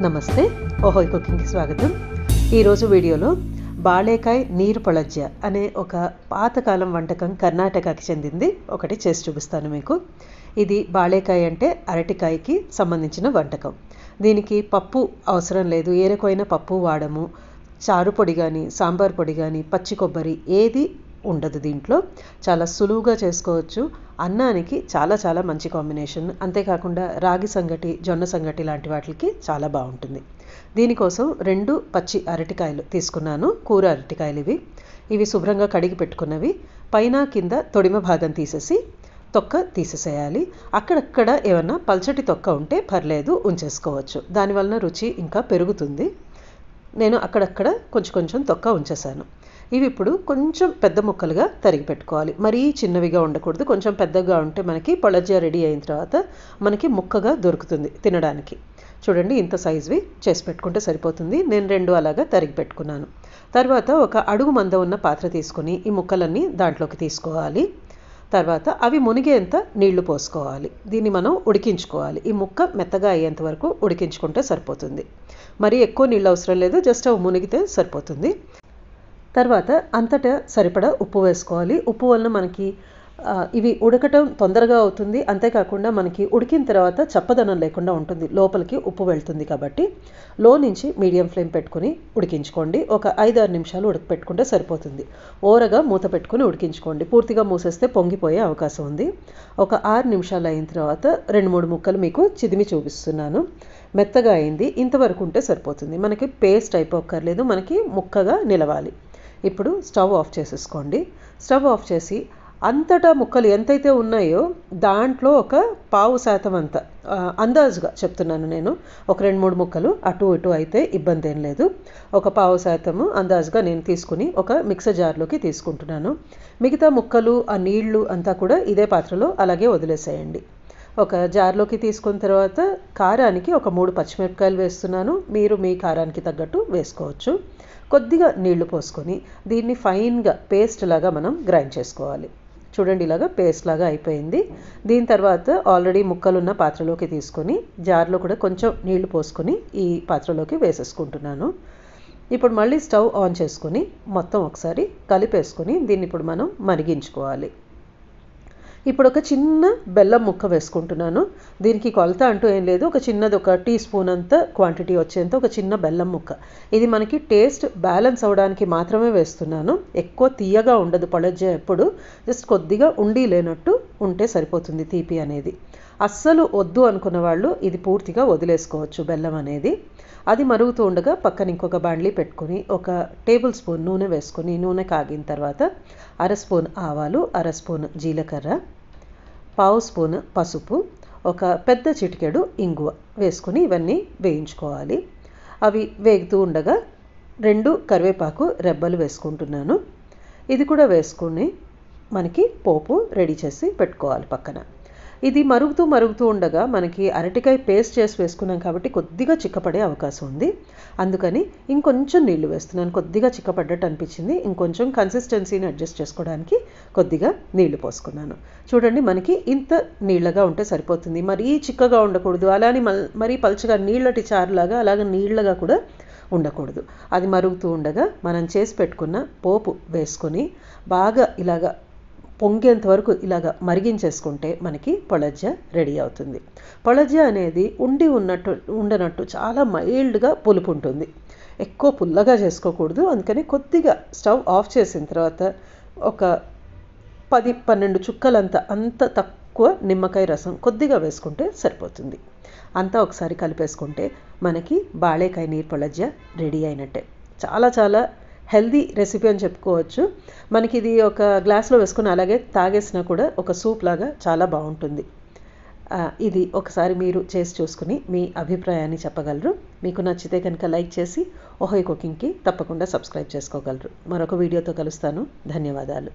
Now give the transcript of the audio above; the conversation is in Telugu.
నమస్తే, ఓహోయ్ కుకింగ్కి స్వాగతం. ఈరోజు వీడియోలో బాళేకాయ్ నీరు పళజ్జ అనే ఒక పాతకాలం వంటకం కర్ణాటకకి చెందింది ఒకటి చేసి చూపిస్తాను మీకు. ఇది బాళేకాయ అంటే అరటికాయకి సంబంధించిన వంటకం. దీనికి పప్పు అవసరం లేదు, ఏ రకమైన పప్పు వాడము. చారు పొడి కానీ, సాంబార్ పొడి కానీ, పచ్చి కొబ్బరి ఏది ఉండదు. దీంట్లో చాలా సులువుగా చేసుకోవచ్చు. అన్నానికి చాలా మంచి కాంబినేషన్. అంతేకాకుండా రాగి సంగటి, జొన్న సంగటి లాంటి వాటికి చాలా బాగుంటుంది. దీనికోసం 2 పచ్చి అరటికాయలు తీసుకున్నాను. కూర అరటికాయలు ఇవి శుభ్రంగా కడిగి పెట్టుకున్నవి. పైన కింద తొడిమ భాగం తీసేసి తొక్క తీసేసేయాలి. అక్కడక్కడ ఏమన్నా పల్చటి తొక్క ఉంటే పర్లేదు, ఉంచేసుకోవచ్చు. దానివలన రుచి ఇంకా పెరుగుతుంది. నేను అక్కడక్కడ కొంచెం తొక్క ఉంచేసాను. ఇవి ఇప్పుడు కొంచెం పెద్ద ముక్కలుగా తరిగి పెట్టుకోవాలి. మరీ చిన్నవిగా ఉండకూడదు, కొంచెం పెద్దగా ఉంటే మనకి పళజ్జ రెడీ అయిన తర్వాత మనకి ముక్కగా దొరుకుతుంది తినడానికి. చూడండి, ఇంత సైజువి చేసి పెట్టుకుంటే సరిపోతుంది. నేను 2 అలాగా తరిగి పెట్టుకున్నాను. తర్వాత ఒక అడుగు మంద ఉన్న పాత్ర తీసుకొని ఈ ముక్కలన్నీ దాంట్లోకి తీసుకోవాలి. తర్వాత అవి మునిగేంత నీళ్లు పోసుకోవాలి. దీన్ని మనం ఉడికించుకోవాలి. ఈ ముక్క మెత్తగా అయ్యేంత వరకు ఉడికించుకుంటే సరిపోతుంది. మరీ ఎక్కువ నీళ్ళు అవసరం లేదు, జస్ట్ అవి మునిగితే సరిపోతుంది. తర్వాత అంతటా సరిపడా ఉప్పు వేసుకోవాలి. ఉప్పు వలన మనకి ఇవి ఉడకటం తొందరగా అవుతుంది. అంతేకాకుండా మనకి ఉడికిన తర్వాత చప్పదనం లేకుండా ఉంటుంది, లోపలికి ఉప్పు వెళ్తుంది. కాబట్టి లో నుంచి మీడియం ఫ్లేమ్ పెట్టుకుని ఉడికించుకోండి. ఒక 5-6 నిమిషాలు ఉడకపెట్టుకుంటే సరిపోతుంది. ఓరగా మూత పెట్టుకుని ఉడికించుకోండి. పూర్తిగా మూసేస్తే పొంగిపోయే అవకాశం ఉంది. ఒక 6 నిమిషాలు అయిన తర్వాత 2-3 ముక్కలు మీకు చిదిమి చూపిస్తున్నాను. మెత్తగా అయింది. ఇంతవరకు ఉంటే సరిపోతుంది. మనకి పేస్ట్ అయిపోక్కర్లేదు, మనకి ముక్కగా నిలవాలి. ఇప్పుడు స్టవ్ ఆఫ్ చేసేసుకోండి. స్టవ్ ఆఫ్ చేసి అంతటా ముక్కలు ఎంతైతే ఉన్నాయో దాంట్లో ఒక 15% అంత అందాజుగా చెప్తున్నాను నేను. ఒక 2-3 ముక్కలు అటు ఇటు అయితే ఇబ్బంది ఏం లేదు. ఒక 15% అందాజుగా నేను తీసుకుని ఒక మిక్సర్ జార్లోకి తీసుకుంటున్నాను. మిగతా ముక్కలు, ఆ నీళ్లు అంతా కూడా ఇదే పాత్రలో అలాగే వదిలేసేయండి. ఒక జార్లోకి తీసుకున్న తర్వాత కారానికి ఒక 3 పచ్చిమిరపకాయలు వేస్తున్నాను. మీరు మీ కారానికి తగ్గట్టు వేసుకోవచ్చు. కొద్దిగా నీళ్లు పోసుకొని దీన్ని ఫైన్గా పేస్ట్ లాగా మనం గ్రైండ్ చేసుకోవాలి. చూడండి, ఇలాగా పేస్ట్ లాగా అయిపోయింది. దీని తర్వాత ఆల్రెడీ ముక్కలున్న పాత్రలోకి తీసుకొని జార్లో కూడా కొంచెం నీళ్లు పోసుకొని ఈ పాత్రలోకి వేసేసుకుంటున్నాను. ఇప్పుడు మళ్ళీ స్టవ్ ఆన్ చేసుకొని మొత్తం ఒకసారి కలిపేసుకొని దీన్ని ఇప్పుడు మనం మరిగించుకోవాలి. ఇప్పుడు ఒక చిన్న బెల్లం ముక్క వేసుకుంటున్నాను. దీనికి కొలత అంటూ ఏం లేదు, ఒక చిన్నది, ఒక టీ స్పూన్ అంత క్వాంటిటీ వచ్చేంత ఒక చిన్న బెల్లం ముక్క. ఇది మనకి టేస్ట్ బ్యాలెన్స్ అవ్వడానికి మాత్రమే వేస్తున్నాను. ఎక్కువ తీయగా ఉండదు పళజ్జ, ఎప్పుడు జస్ట్ కొద్దిగా ఉండి లేనట్టు ఉంటే సరిపోతుంది తీపి అనేది. అస్సలు వద్దు అనుకున్న వాళ్ళు ఇది పూర్తిగా వదిలేసుకోవచ్చు బెల్లం అనేది. అది మరుగుతూ ఉండగా పక్కన ఇంకొక బాండ్లీ పెట్టుకొని ఒక టేబుల్ స్పూన్ నూనె వేసుకొని, నూనె కాగిన తర్వాత 1/2 స్పూన్ ఆవాలు, 1/2 స్పూన్ జీలకర్ర, 1/2 స్పూన్ పసుపు, ఒక పెద్ద చిటికెడు ఇంగువ వేసుకుని ఇవన్నీ వేయించుకోవాలి. అవి వేగుతూ ఉండగా 2 కరివేపాకు రెబ్బలు వేసుకుంటున్నాను. ఇది కూడా వేసుకుని మనకి పోపు రెడీ చేసి పెట్టుకోవాలి పక్కన. ఇది మరుగుతూ ఉండగా మనకి అరటికాయ పేస్ట్ చేసి వేసుకున్నాం కాబట్టి కొద్దిగా చిక్కపడే అవకాశం ఉంది. అందుకని ఇంకొంచెం నీళ్లు వేస్తున్నాను. కొద్దిగా చిక్కపడ్డట్టు అనిపించింది. ఇంకొంచెం కన్సిస్టెన్సీని అడ్జస్ట్ చేసుకోవడానికి కొద్దిగా నీళ్లు పోసుకున్నాను. చూడండి, మనకి ఇంత నీళ్ళగా ఉంటే సరిపోతుంది. మరీ చిక్కగా ఉండకూడదు, అలానే మరీ పలుచగా నీళ్ళటి చారులాగా అలాగే నీళ్ళగా కూడా ఉండకూడదు. అది మరుగుతూ ఉండగా మనం చేసి పెట్టుకున్న పోపు వేసుకొని బాగా ఇలాగా పొంగేంత వరకు ఇలాగ మరిగించేసుకుంటే మనకి పళజ్జ రెడీ అవుతుంది. పళజ్జ అనేది ఉండనట్టు చాలా మైల్డ్గా పులుపు ఉంటుంది. ఎక్కువ పుల్లగా చేసుకోకూడదు. అందుకని కొద్దిగా స్టవ్ ఆఫ్ చేసిన తర్వాత ఒక 10-12 చుక్కలంత అంత తక్కువ నిమ్మకాయ రసం కొద్దిగా వేసుకుంటే సరిపోతుంది. అంతా ఒకసారి కలిపేసుకుంటే మనకి బాళేకాయ నీరు పళజ్జ రెడీ అయినట్టే. చాలా హెల్దీ రెసిపీ అని చెప్పుకోవచ్చు. మనకి ఇది ఒక గ్లాస్లో వేసుకుని అలాగే తాగేసినా కూడా ఒక సూప్ లాగా చాలా బాగుంటుంది. ఇది ఒకసారి మీరు చేసి చూసుకుని మీ అభిప్రాయాన్ని చెప్పగలరు. మీకు నచ్చితే కనుక లైక్ చేసి ఓహోయ్ కుకింగ్కి తప్పకుండా సబ్స్క్రైబ్ చేసుకోగలరు. మరొక వీడియోతో కలుస్తాను. ధన్యవాదాలు.